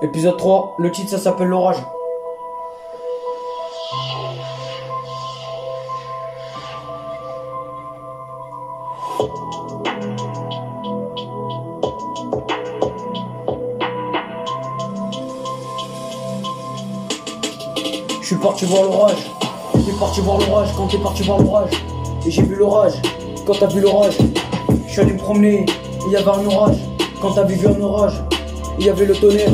Épisode 3, le titre ça s'appelle l'orage. Je suis parti voir l'orage. T'es parti voir l'orage quand t'es parti voir l'orage. Et j'ai vu l'orage quand t'as vu l'orage. Je suis allé me promener, il y avait un orage. Quand t'avais vu un orage, il y avait le tonnerre.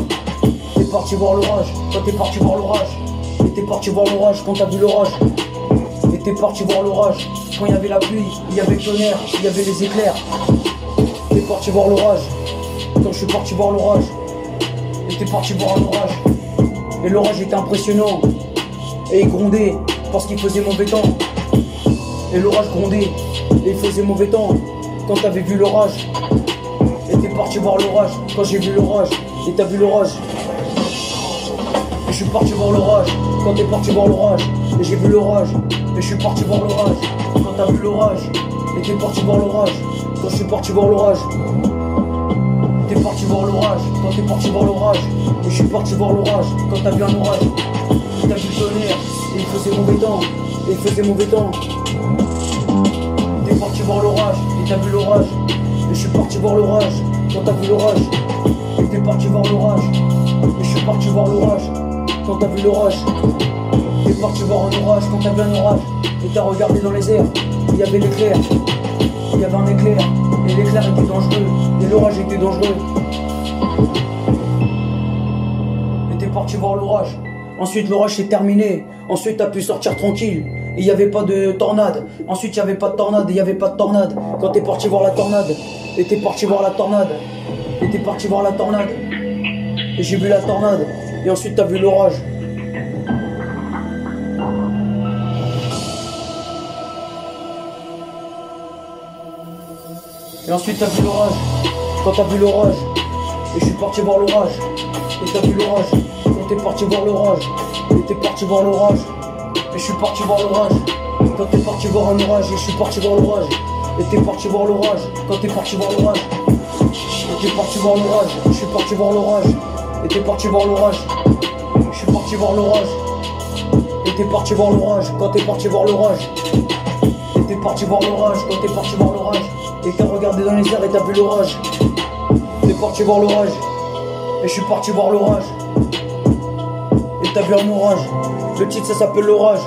T'es parti voir l'orage quand t'es parti voir l'orage. Et t'es parti voir l'orage quand t'as vu l'orage. Et t'es parti voir l'orage quand il y avait la pluie, il y avait le tonnerre, il y avait les éclairs. T'es parti voir l'orage quand je suis parti voir l'orage. Et t'es parti voir un orage. Et l'orage était impressionnant. Et il grondait parce qu'il faisait mauvais temps. Et l'orage grondait et il faisait mauvais temps quand t'avais vu l'orage. Et t'es parti voir l'orage quand j'ai vu l'orage. Et t'as vu l'orage. Et je suis parti voir l'orage quand t'es parti voir l'orage. Et j'ai vu l'orage. Et je suis parti voir l'orage quand t'as vu l'orage. Et t'es parti voir l'orage quand je suis parti voir l'orage. T'es parti voir l'orage quand t'es parti voir l'orage. Et je suis parti voir l'orage quand t'as vu un orage. Et t'as vu le tonnerre et il faisait mauvais temps. Et il faisait mauvais temps. T'es parti voir l'orage et t'as vu l'orage. Et je suis parti voir l'orage quand t'as vu l'orage. Et t'es parti voir l'orage. Et je suis parti voir l'orage quand t'as vu l'orage. T'es parti voir un orage quand t'as vu un orage. Et t'as regardé dans les airs, il y avait l'éclair. Il y avait un éclair. Et l'éclair était dangereux. Et l'orage était dangereux. Et t'es parti voir l'orage. Ensuite l'orage s'est terminé. Ensuite t'as pu sortir tranquille. Et il n'y avait pas de tornade. Ensuite il n'y avait pas de tornade. Et il n'y avait pas de tornade. Quand t'es parti voir la tornade. Et t'es parti voir la tornade. Et t'es parti voir la tornade. Et j'ai vu la tornade. Et ensuite t'as vu l'orage. Et ensuite t'as vu l'orage. Quand t'as vu l'orage. Et je suis parti voir l'orage. Et t'as vu l'orage. Quand t'es parti voir l'orage. Et t'es parti voir l'orage. Et je suis parti voir l'orage. Quand t'es parti voir un orage. Et je suis parti voir l'orage. Et t'es parti voir l'orage. Quand t'es parti voir l'orage. Et t'es parti voir l'orage. Je suis parti voir l'orage. Et t'es parti voir l'orage. Je suis parti voir l'orage. Et t'es parti voir l'orage. Quand t'es parti voir l'orage. Et t'es parti voir l'orage. Quand t'es parti voir l'orage. Et t'as regardé dans les airs et t'as vu l'orage. T'es parti voir l'orage. Et je suis parti voir l'orage. Et t'as vu un orage. Le titre ça s'appelle l'orage.